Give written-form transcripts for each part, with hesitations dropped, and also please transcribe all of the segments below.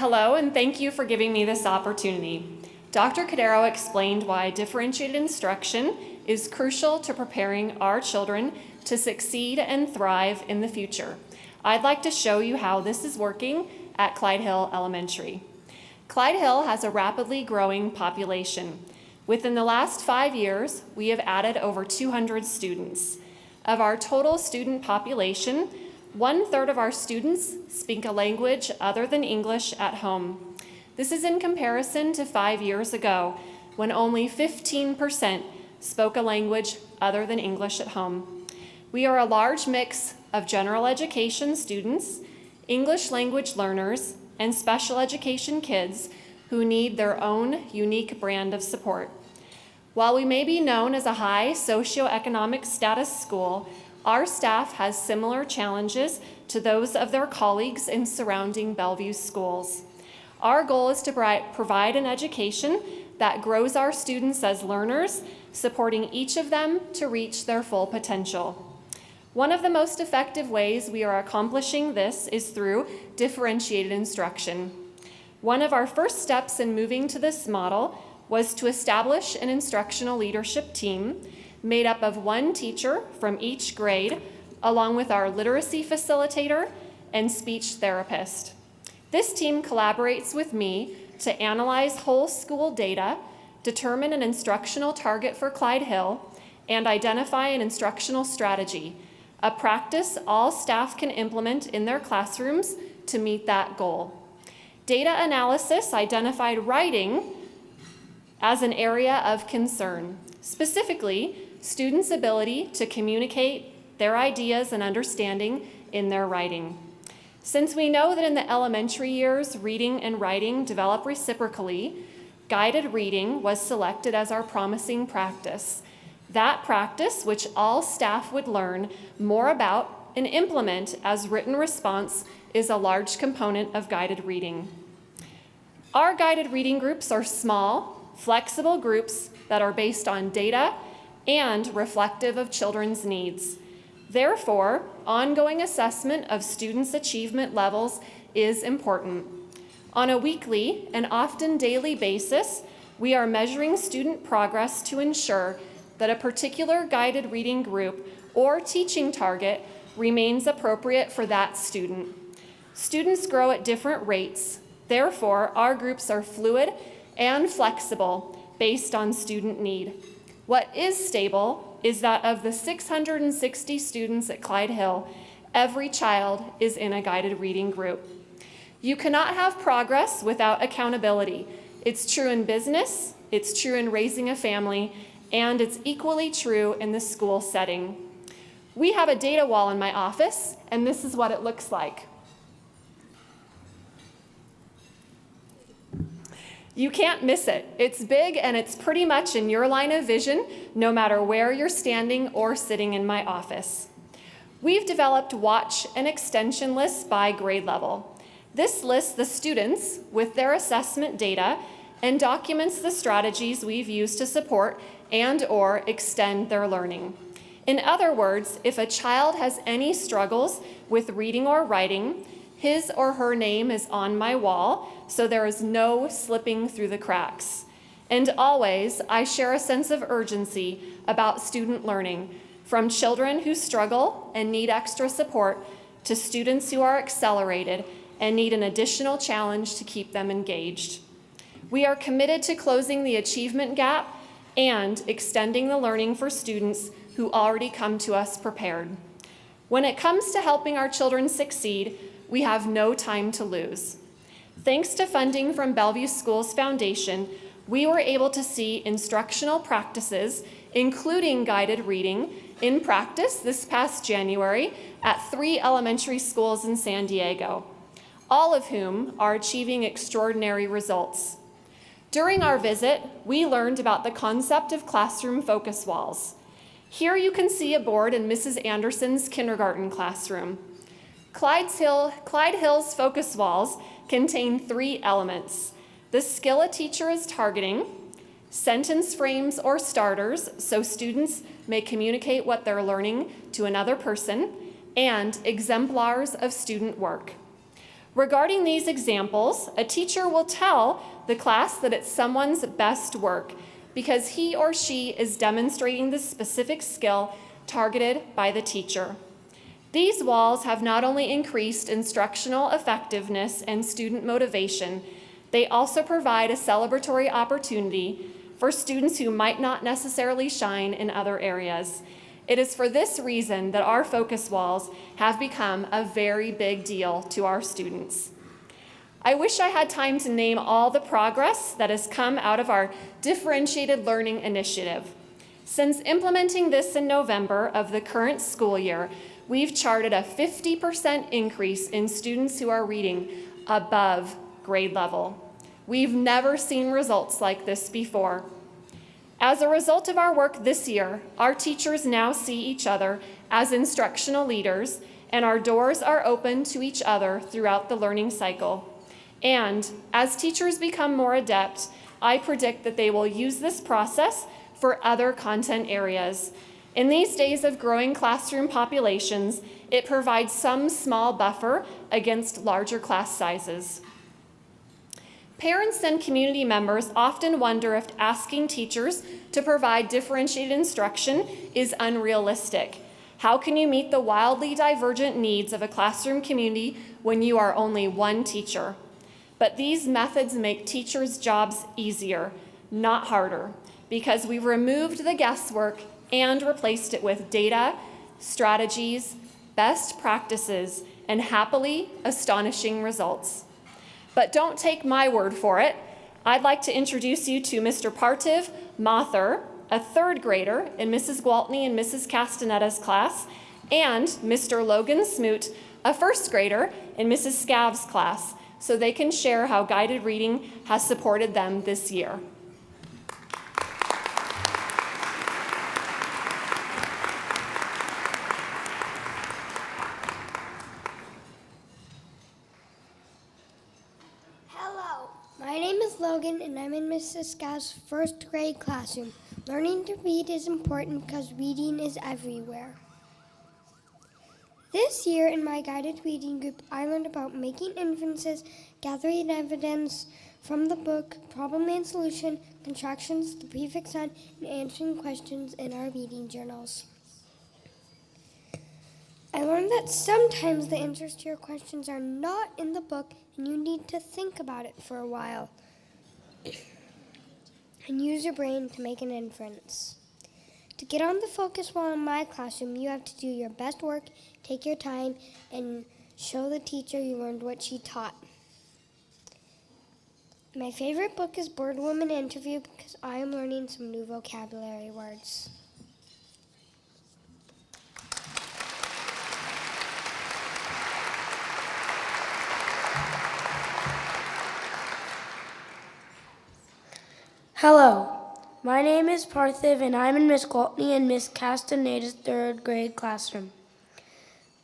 Hello, and thank you for giving me this opportunity. Dr. Cadero explained why differentiated instruction is crucial to preparing our children to succeed and thrive in the future. I'd like to show you how this is working at Clyde Hill Elementary. Clyde Hill has a rapidly growing population. Within the last 5 years, we have added over 200 students. Of our total student population, 1/3 of our students speak a language other than English at home. This is in comparison to 5 years ago, when only 15% spoke a language other than English at home. We are a large mix of general education students, English language learners, and special education kids who need their own unique brand of support. While we may be known as a high socioeconomic status school, our staff has similar challenges to those of their colleagues in surrounding Bellevue schools. Our goal is to provide an education that grows our students as learners, supporting each of them to reach their full potential. One of the most effective ways we are accomplishing this is through differentiated instruction. One of our first steps in moving to this model was to establish an instructional leadership team made up of one teacher from each grade, along with our literacy facilitator and speech therapist. This team collaborates with me to analyze whole school data, determine an instructional target for Clyde Hill, and identify an instructional strategy, a practice all staff can implement in their classrooms to meet that goal. Data analysis identified writing as an area of concern, specifically students' ability to communicate their ideas and understanding in their writing. Since we know that in the elementary years, reading and writing develop reciprocally, guided reading was selected as our promising practice. That practice, which all staff would learn more about and implement as written response, is a large component of guided reading. Our guided reading groups are small, flexible groups that are based on data and reflective of children's needs. Therefore, ongoing assessment of students' achievement levels is important. On a weekly and often daily basis, we are measuring student progress to ensure that a particular guided reading group or teaching target remains appropriate for that student. Students grow at different rates. Therefore, our groups are fluid and flexible based on student need. What is stable is that of the 660 students at Clyde Hill, every child is in a guided reading group. You cannot have progress without accountability. It's true in business, it's true in raising a family, and it's equally true in the school setting. We have a data wall in my office, and this is what it looks like. You can't miss it. It's big and it's pretty much in your line of vision, no matter where you're standing or sitting in my office. We've developed watch and extension lists by grade level. This lists the students with their assessment data and documents the strategies we've used to support and/or extend their learning. In other words, if a child has any struggles with reading or writing, his or her name is on my wall, so there is no slipping through the cracks. And always, I share a sense of urgency about student learning, from children who struggle and need extra support to students who are accelerated and need an additional challenge to keep them engaged. We are committed to closing the achievement gap and extending the learning for students who already come to us prepared. When it comes to helping our children succeed, we have no time to lose. Thanks to funding from Bellevue Schools Foundation, we were able to see instructional practices, including guided reading, in practice this past January at 3 elementary schools in San Diego, all of whom are achieving extraordinary results. During our visit, we learned about the concept of classroom focus walls. Here you can see a board in Mrs. Anderson's kindergarten classroom. Clyde Hill's focus walls contain 3 elements: the skill a teacher is targeting, sentence frames or starters so students may communicate what they're learning to another person, and exemplars of student work. Regarding these examples, a teacher will tell the class that it's someone's best work because he or she is demonstrating the specific skill targeted by the teacher. These walls have not only increased instructional effectiveness and student motivation, they also provide a celebratory opportunity for students who might not necessarily shine in other areas. It is for this reason that our focus walls have become a very big deal to our students. I wish I had time to name all the progress that has come out of our differentiated learning initiative. Since implementing this in November of the current school year, we've charted a 50% increase in students who are reading above grade level. We've never seen results like this before. As a result of our work this year, our teachers now see each other as instructional leaders, and our doors are open to each other throughout the learning cycle. And as teachers become more adept, I predict that they will use this process for other content areas. In these days of growing classroom populations, it provides some small buffer against larger class sizes. Parents and community members often wonder if asking teachers to provide differentiated instruction is unrealistic. How can you meet the wildly divergent needs of a classroom community when you are only one teacher? But these methods make teachers' jobs easier, not harder, because we've removed the guesswork and replaced it with data, strategies, best practices, and happily astonishing results. But don't take my word for it. I'd like to introduce you to Mr. Partiv Mathur, a third grader in Mrs. Gwaltney and Mrs. Castaneda's class, and Mr. Logan Smoot, a first grader in Mrs. Scav's class, so they can share how guided reading has supported them this year. My name is Logan, and I'm in Mrs. Scav's first grade classroom. Learning to read is important because reading is everywhere. This year in my guided reading group, I learned about making inferences, gathering evidence from the book, problem and solution, contractions, the prefix on, and answering questions in our reading journals. I learned that sometimes the answers to your questions are not in the book and you need to think about it for a while and use your brain to make an inference. To get on the focus wall in my classroom, you have to do your best work, take your time, and show the teacher you learned what she taught. My favorite book is Bird Woman Interview because I am learning some new vocabulary words. Hello, my name is Parthiv and I'm in Miss Gwaltney and Miss Castaneda's third grade classroom.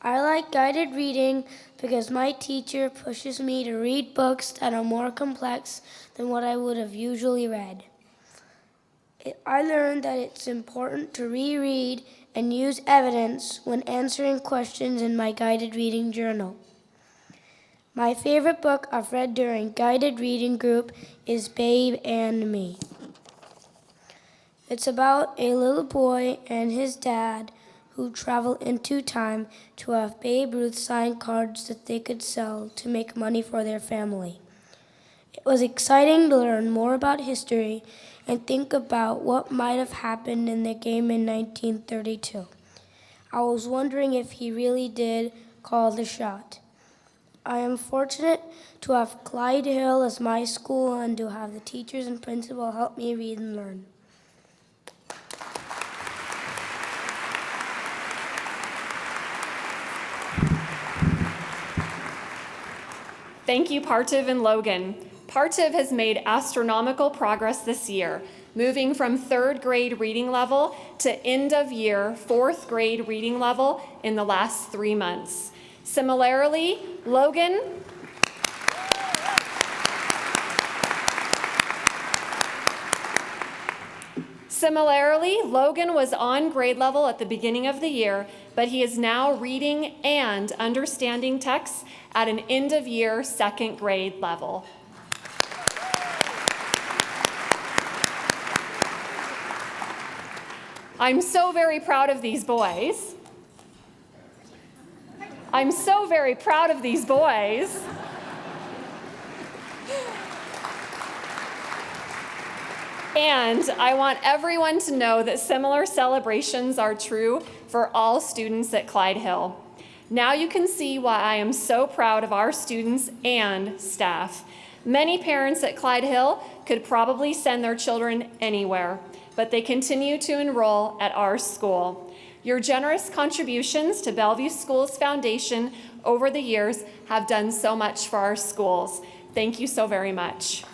I like guided reading because my teacher pushes me to read books that are more complex than what I would have usually read. I learned that it's important to reread and use evidence when answering questions in my guided reading journal. My favorite book I've read during guided reading group is Babe and Me. It's about a little boy and his dad who travel into time to have Babe Ruth sign cards that they could sell to make money for their family. It was exciting to learn more about history and think about what might have happened in the game in 1932. I was wondering if he really did call the shot. I am fortunate to have Clyde Hill as my school and to have the teachers and principal help me read and learn. Thank you, Partiv and Logan. Partiv has made astronomical progress this year, moving from third grade reading level to end of year fourth grade reading level in the last 3 months. Similarly, Logan was on grade level at the beginning of the year, but he is now reading and understanding texts at an end-of-year second grade level. I'm so very proud of these boys. I'm so very proud of these boys. And I want everyone to know that similar celebrations are true for all students at Clyde Hill. Now you can see why I am so proud of our students and staff. Many parents at Clyde Hill could probably send their children anywhere, but they continue to enroll at our school. Your generous contributions to Bellevue Schools Foundation over the years have done so much for our schools. Thank you so very much.